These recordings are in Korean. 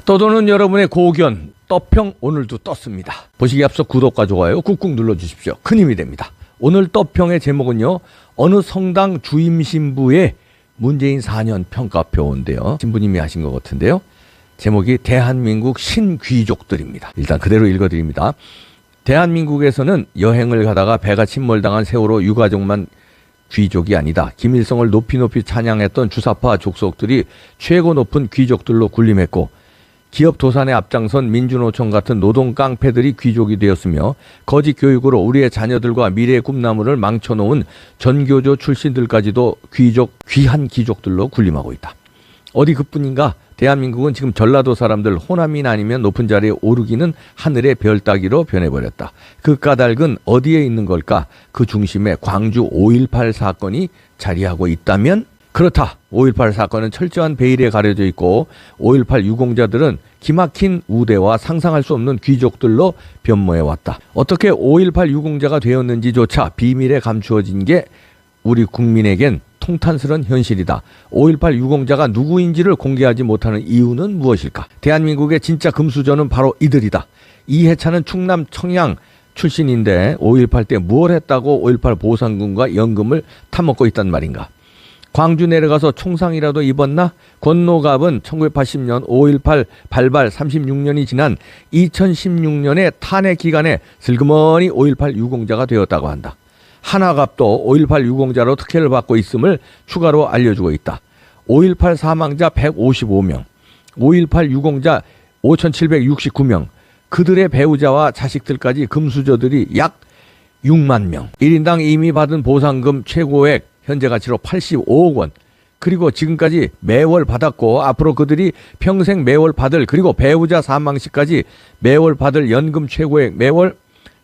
떠도는 여러분의 고견, 떠평 오늘도 떴습니다. 보시기에 앞서 구독과 좋아요 꾹꾹 눌러주십시오. 큰 힘이 됩니다. 오늘 떠평의 제목은요, 어느 성당 주임 신부의 문재인 4년 평가표인데요. 신부님이 하신 것 같은데요. 제목이 대한민국 신귀족들입니다. 일단 그대로 읽어드립니다. 대한민국에서는 여행을 가다가 배가 침몰당한 세월호 유가족만 귀족이 아니다. 김일성을 높이 찬양했던 주사파 족속들이 최고 높은 귀족들로 군림했고, 기업 도산에 앞장선 민주노총 같은 노동 깡패들이 귀족이 되었으며, 거짓 교육으로 우리의 자녀들과 미래의 꿈나무를 망쳐놓은 전교조 출신들까지도 귀한 귀족들로 군림하고 있다. 어디 그뿐인가? 대한민국은 지금 전라도 사람들 호남인 아니면 높은 자리에 오르기는 하늘의 별 따기로 변해버렸다. 그 까닭은 어디에 있는 걸까? 그 중심에 광주 5.18 사건이 자리하고 있다면? 그렇다. 5.18 사건은 철저한 베일에 가려져 있고 5.18 유공자들은 기막힌 우대와 상상할 수 없는 귀족들로 변모해왔다. 어떻게 5.18 유공자가 되었는지조차 비밀에 감추어진 게 우리 국민에겐 통탄스러운 현실이다. 5.18 유공자가 누구인지를 공개하지 못하는 이유는 무엇일까? 대한민국의 진짜 금수저는 바로 이들이다. 이해찬은 충남 청양 출신인데 5.18 때 무엇 했다고 5.18 보상금과 연금을 타먹고 있단 말인가? 광주 내려가서 총상이라도 입었나? 권노갑은 1980년 5.18 발발 36년이 지난 2016년의 탄핵 기간에 슬그머니 5.18 유공자가 되었다고 한다. 하나갑도 5.18 유공자로 특혜를 받고 있음을 추가로 알려주고 있다. 5.18 사망자 155명, 5.18 유공자 5,769명, 그들의 배우자와 자식들까지 금수저들이 약 6만 명. 1인당 이미 받은 보상금 최고액 현재 가치로 85억 원. 그리고 지금까지 매월 받았고 앞으로 그들이 평생 매월 받을, 그리고 배우자 사망 시까지 매월 받을 연금 최고액 매월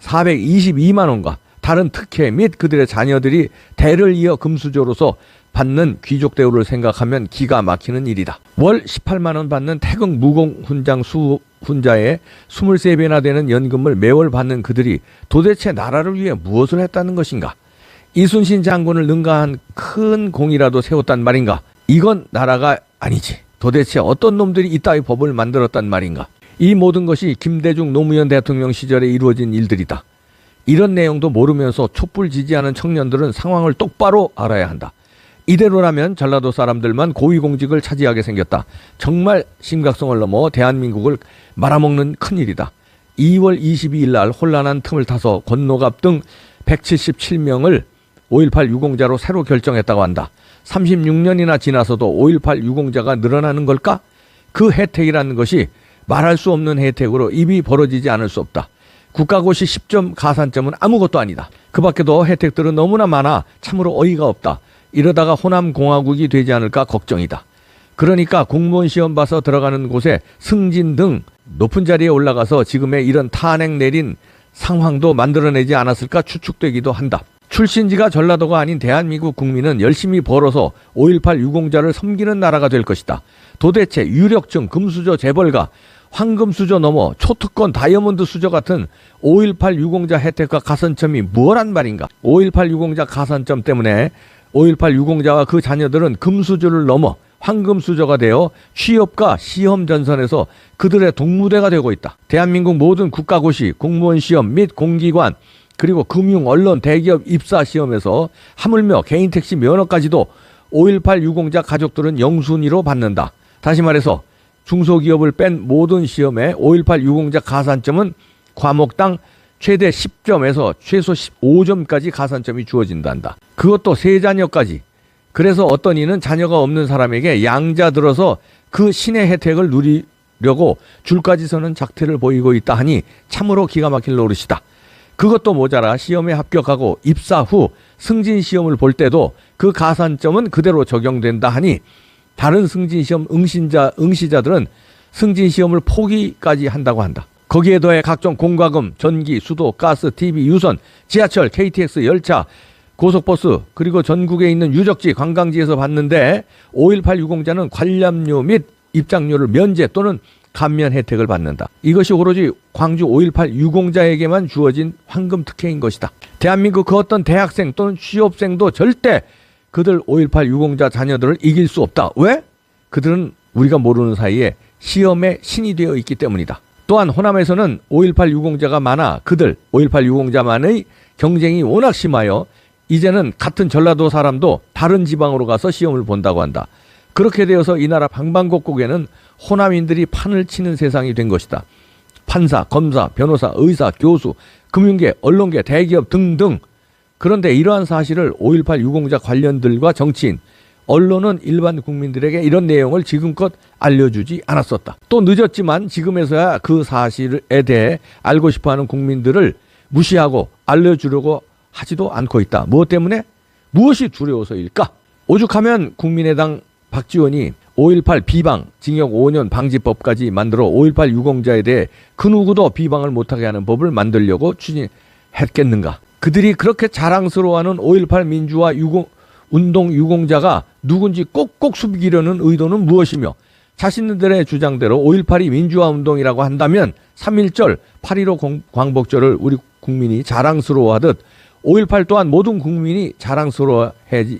422만 원과 다른 특혜 및 그들의 자녀들이 대를 이어 금수저로서 받는 귀족 대우를 생각하면 기가 막히는 일이다. 월 18만 원 받는 태극 무공 훈장 수훈자의 23배나 되는 연금을 매월 받는 그들이 도대체 나라를 위해 무엇을 했다는 것인가? 이순신 장군을 능가한 큰 공이라도 세웠단 말인가? 이건 나라가 아니지. 도대체 어떤 놈들이 이따위 법을 만들었단 말인가? 이 모든 것이 김대중 노무현 대통령 시절에 이루어진 일들이다. 이런 내용도 모르면서 촛불 지지하는 청년들은 상황을 똑바로 알아야 한다. 이대로라면 전라도 사람들만 고위공직을 차지하게 생겼다. 정말 심각성을 넘어 대한민국을 말아먹는 큰일이다. 2월 22일 날 혼란한 틈을 타서 권노갑 등 177명을 5.18 유공자로 새로 결정했다고 한다. 36년이나 지나서도 5.18 유공자가 늘어나는 걸까? 그 혜택이라는 것이 말할 수 없는 혜택으로 입이 벌어지지 않을 수 없다. 국가고시 10점 가산점은 아무것도 아니다. 그 밖에도 혜택들은 너무나 많아 참으로 어이가 없다. 이러다가 호남공화국이 되지 않을까 걱정이다. 그러니까 공무원 시험 봐서 들어가는 곳에 승진 등 높은 자리에 올라가서 지금의 이런 탄핵 내린 상황도 만들어내지 않았을까 추측되기도 한다. 출신지가 전라도가 아닌 대한민국 국민은 열심히 벌어서 5.18 유공자를 섬기는 나라가 될 것이다. 도대체 유력증, 금수저, 재벌가, 황금수저 넘어 초특권, 다이아몬드 수저 같은 5.18 유공자 혜택과 가산점이 무엇란 말인가? 5.18 유공자 가산점 때문에 5.18 유공자와 그 자녀들은 금수저를 넘어 황금수저가 되어 취업과 시험 전선에서 그들의 동무대가 되고 있다. 대한민국 모든 국가고시, 공무원 시험 및 공기관, 그리고 금융, 언론, 대기업 입사 시험에서 하물며 개인 택시 면허까지도 5.18 유공자 가족들은 영순위로 받는다. 다시 말해서 중소기업을 뺀 모든 시험에 5.18 유공자 가산점은 과목당 최대 10점에서 최소 15점까지 가산점이 주어진단다. 그것도 세 자녀까지. 그래서 어떤 이는 자녀가 없는 사람에게 양자 들어서 그 신의 혜택을 누리려고 줄까지 서는 작태를 보이고 있다 하니 참으로 기가 막힐 노릇이다. 그것도 모자라 시험에 합격하고 입사 후 승진 시험을 볼 때도 그 가산점은 그대로 적용된다 하니 다른 승진시험 응시자들은 승진시험을 포기까지 한다고 한다. 거기에 더해 각종 공과금, 전기, 수도, 가스, TV, 유선, 지하철, KTX, 열차, 고속버스, 그리고 전국에 있는 유적지, 관광지에서 받는데 5.18 유공자는 관람료 및 입장료를 면제 또는 감면 혜택을 받는다. 이것이 오로지 광주 5.18 유공자에게만 주어진 황금 특혜인 것이다. 대한민국 그 어떤 대학생 또는 취업생도 절대 그들 5.18 유공자 자녀들을 이길 수 없다. 왜? 그들은 우리가 모르는 사이에 시험의 신이 되어 있기 때문이다. 또한 호남에서는 5.18 유공자가 많아 그들 5.18 유공자만의 경쟁이 워낙 심하여 이제는 같은 전라도 사람도 다른 지방으로 가서 시험을 본다고 한다. 그렇게 되어서 이 나라 방방곡곡에는 호남인들이 판을 치는 세상이 된 것이다. 판사, 검사, 변호사, 의사, 교수, 금융계, 언론계, 대기업 등등. 그런데 이러한 사실을 5.18 유공자 관련들과 정치인, 언론은 일반 국민들에게 이런 내용을 지금껏 알려주지 않았었다. 또 늦었지만 지금에서야 그 사실에 대해 알고 싶어하는 국민들을 무시하고 알려주려고 하지도 않고 있다. 무엇 때문에? 무엇이 두려워서일까? 오죽하면 국민의당 박지원이 5.18 비방, 징역 5년 방지법까지 만들어 5.18 유공자에 대해 그 누구도 비방을 못하게 하는 법을 만들려고 추진했겠는가? 그들이 그렇게 자랑스러워하는 5.18 민주화 운동 유공자가 누군지 꼭꼭 숨기려는 의도는 무엇이며 자신들의 주장대로 5.18이 민주화 운동이라고 한다면 3.1절, 8.15 광복절을 우리 국민이 자랑스러워하듯 5.18 또한 모든 국민이 자랑스러워하지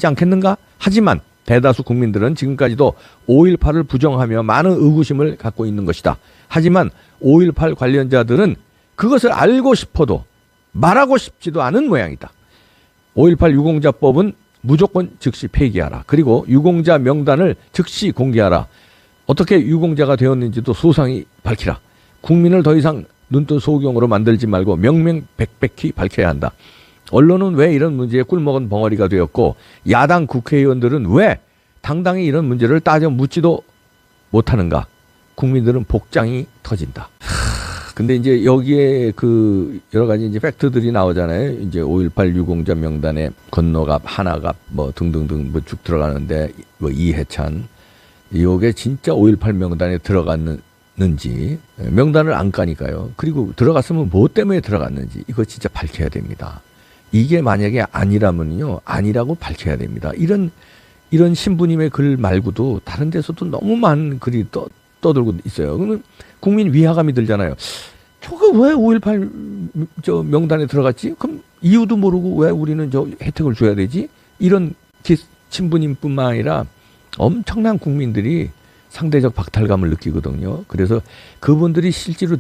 않겠는가? 하지만 대다수 국민들은 지금까지도 5.18을 부정하며 많은 의구심을 갖고 있는 것이다. 하지만 5.18 관련자들은 그것을 알고 싶어도 말하고 싶지도 않은 모양이다. 5.18 유공자법은 무조건 즉시 폐기하라. 그리고 유공자 명단을 즉시 공개하라. 어떻게 유공자가 되었는지도 소상히 밝히라. 국민을 더 이상 눈뜬 소경으로 만들지 말고 명명백백히 밝혀야 한다. 언론은 왜 이런 문제에 꿀먹은 벙어리가 되었고 야당 국회의원들은 왜 당당히 이런 문제를 따져 묻지도 못하는가? 국민들은 복장이 터진다. 근데 이제 여기에 그 여러 가지 이제 팩트들이 나오잖아요. 이제 5.18 유공자 명단에 건너갑, 하나갑 뭐 등등등 뭐 쭉 들어가는데 뭐 이해찬 이게 진짜 5.18 명단에 들어갔는지 명단을 안 까니까요. 그리고 들어갔으면 뭐 때문에 들어갔는지 이거 진짜 밝혀야 됩니다. 이게 만약에 아니라면요, 아니라고 밝혀야 됩니다. 이런 신부님의 글 말고도 다른 데서도 너무 많은 글이 떠들고 있어요. 그러면 국민 위화감이 들잖아요. 저거 왜 5.18 저 명단에 들어갔지? 그럼 이유도 모르고 왜 우리는 저 혜택을 줘야 되지? 이런 신부님뿐만 아니라 엄청난 국민들이 상대적 박탈감을 느끼거든요. 그래서 그분들이 실제로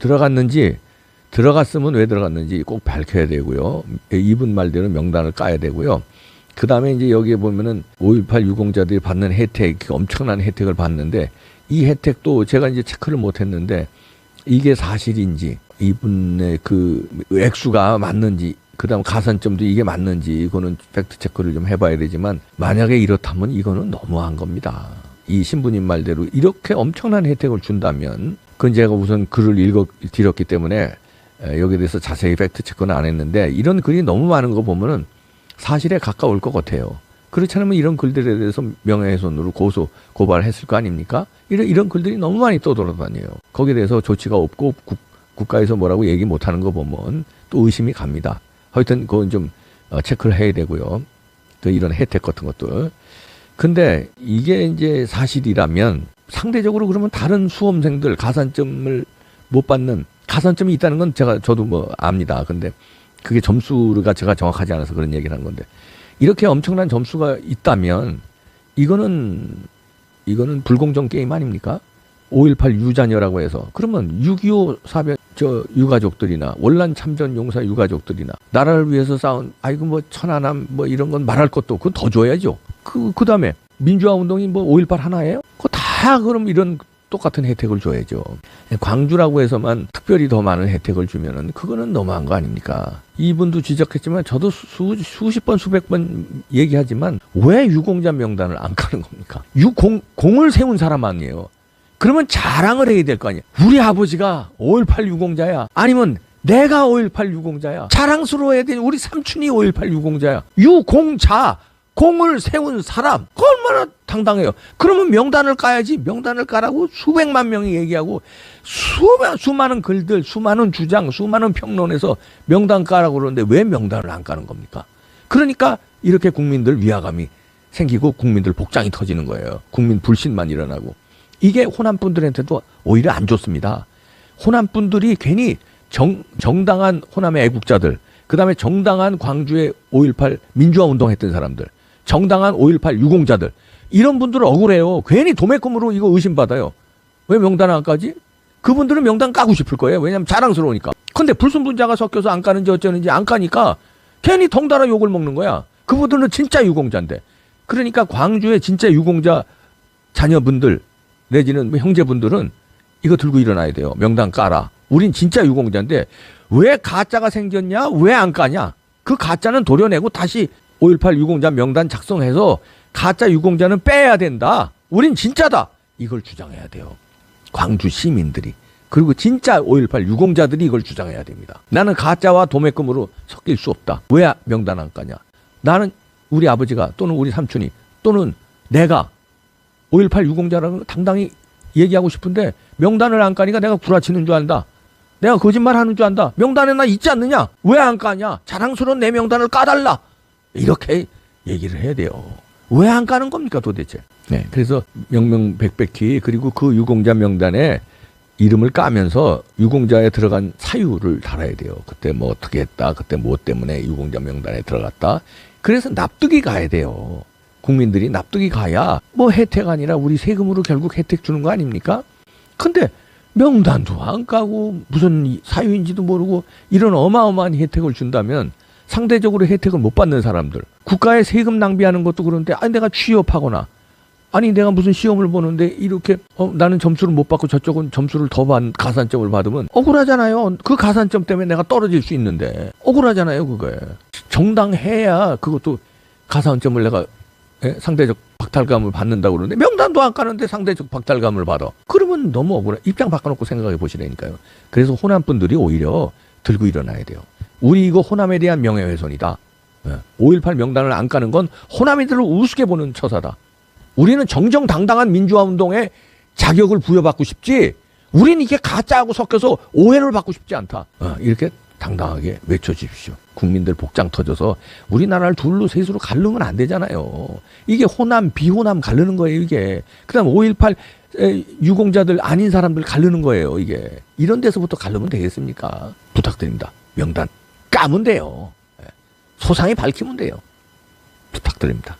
들어갔으면 왜 들어갔는지 꼭 밝혀야 되고요. 이분 말대로 명단을 까야 되고요. 그 다음에 이제 여기에 보면은 5.18 유공자들이 받는 혜택, 엄청난 혜택을 받는데 이 혜택도 제가 이제 체크를 못 했는데 이게 사실인지 이분의 그 액수가 맞는지 그 다음 가산점도 이게 맞는지 이거는 팩트 체크를 좀 해봐야 되지만 만약에 이렇다면 이거는 너무한 겁니다. 이 신부님 말대로 이렇게 엄청난 혜택을 준다면 그건 제가 우선 글을 읽어드렸기 때문에 여기에 대해서 자세히 팩트 체크는 안 했는데 이런 글이 너무 많은 거 보면은 사실에 가까울 것 같아요. 그렇지 않으면 이런 글들에 대해서 명예훼손으로 고발했을 거 아닙니까? 이런 글들이 너무 많이 떠돌아다녀요. 거기에 대해서 조치가 없고 국가에서 뭐라고 얘기 못하는 거 보면 또 의심이 갑니다. 하여튼 그건 좀 체크를 해야 되고요. 또 이런 혜택 같은 것들. 근데 이게 이제 사실이라면 상대적으로 그러면 다른 수험생들 가산점을 못 받는 가산점이 있다는 건 저도 뭐 압니다. 근데 그게 점수가 제가 정확하지 않아서 그런 얘기를 한 건데 이렇게 엄청난 점수가 있다면 이거는 불공정 게임 아닙니까? 5.18 유자녀라고 해서 그러면 6.25 사변 유가족들이나 월남 참전 용사 유가족들이나 나라를 위해서 싸운 아이고 뭐 천안함 뭐 이런 건 말할 것도 그건 더 줘야죠. 그 다음에 민주화 운동이 뭐 5.18 하나예요? 그거 다 그럼 이런 똑같은 혜택을 줘야죠. 광주라고 해서만 특별히 더 많은 혜택을 주면은 그거는 너무한 거 아닙니까? 이분도 지적했지만 저도 수십 번 수백 번 얘기하지만 왜 유공자 명단을 안 까는 겁니까? 공을 세운 사람 아니에요. 그러면 자랑을 해야 될 거 아니에요. 우리 아버지가 5.18 유공자야. 아니면 내가 5.18 유공자야. 자랑스러워야 되니 우리 삼촌이 5.18 유공자야. 유공자. 공을 세운 사람. 그 얼마나 당당해요. 그러면 명단을 까야지. 명단을 까라고 수백만 명이 얘기하고 수많은 글들, 수많은 주장, 수많은 평론에서 명단 까라고 그러는데 왜 명단을 안 까는 겁니까? 그러니까 이렇게 국민들 위화감이 생기고 국민들 복장이 터지는 거예요. 국민 불신만 일어나고. 이게 호남 분들한테도 오히려 안 좋습니다. 호남 분들이 괜히 정당한 호남의 애국자들, 그 다음에 정당한 광주의 5.18 민주화 운동했던 사람들, 정당한 5.18 유공자들 이런 분들은 억울해요. 괜히 도매금으로 이거 의심받아요. 왜 명단 안 까지? 그분들은 명단 까고 싶을 거예요. 왜냐하면 자랑스러우니까. 근데 불순분자가 섞여서 안 까는지 어쩌는지 안 까니까 괜히 덩달아 욕을 먹는 거야. 그분들은 진짜 유공자인데. 그러니까 광주의 진짜 유공자 자녀분들 내지는 뭐 형제분들은 이거 들고 일어나야 돼요. 명단 까라. 우린 진짜 유공자인데 왜 가짜가 생겼냐? 왜 안 까냐? 그 가짜는 도려내고 다시 5.18 유공자 명단 작성해서 가짜 유공자는 빼야 된다. 우린 진짜다. 이걸 주장해야 돼요. 광주 시민들이. 그리고 진짜 5.18 유공자들이 이걸 주장해야 됩니다. 나는 가짜와 도매금으로 섞일 수 없다. 왜 명단 안 까냐? 나는 우리 아버지가 또는 우리 삼촌이 또는 내가 5.18 유공자라는 걸 당당히 얘기하고 싶은데 명단을 안 까니까 내가 구라치는 줄 안다. 내가 거짓말하는 줄 안다. 명단에 나 있지 않느냐? 왜 안 까냐? 자랑스러운 내 명단을 까달라. 이렇게 얘기를 해야 돼요. 왜 안 까는 겁니까 도대체? 네, 그래서 명명백백히 그리고 그 유공자 명단에 이름을 까면서 유공자에 들어간 사유를 달아야 돼요. 그때 뭐 어떻게 했다. 그때 뭐 때문에 유공자 명단에 들어갔다. 그래서 납득이 가야 돼요. 국민들이 납득이 가야 뭐 혜택 아니라 우리 세금으로 결국 혜택 주는 거 아닙니까? 근데 명단도 안 까고 무슨 사유인지도 모르고 이런 어마어마한 혜택을 준다면 상대적으로 혜택을 못 받는 사람들, 국가에 세금 낭비하는 것도 그런데 아니 내가 취업하거나 아니 내가 무슨 시험을 보는데 이렇게 나는 점수를 못 받고 저쪽은 점수를 더 가산점을 받으면 억울하잖아요. 그 가산점 때문에 내가 떨어질 수 있는데 억울하잖아요. 그거에 정당해야 그것도 가산점을 내가 상대적 박탈감을 받는다고 그러는데 명단도 안 까는데 상대적 박탈감을 받아. 그러면 너무 억울해. 입장 바꿔놓고 생각해 보시라니까요. 그래서 호남 분들이 오히려 들고 일어나야 돼요. 우리 이거 호남에 대한 명예훼손이다. 5.18 명단을 안 까는 건 호남인들을 우습게 보는 처사다. 우리는 정정당당한 민주화 운동에 자격을 부여받고 싶지 우리는 이게 가짜하고 섞여서 오해를 받고 싶지 않다. 이렇게 당당하게 외쳐주십시오. 국민들 복장 터져서 우리나라를 둘로 셋으로 가르면 안 되잖아요. 이게 호남 비호남 가르는 거예요. 이게. 그다음 5.18 유공자들 아닌 사람들 가르는 거예요. 이게. 이런 데서부터 가르면 되겠습니까? 부탁드립니다. 명단 까면 돼요. 소상히 밝히면 돼요. 부탁드립니다.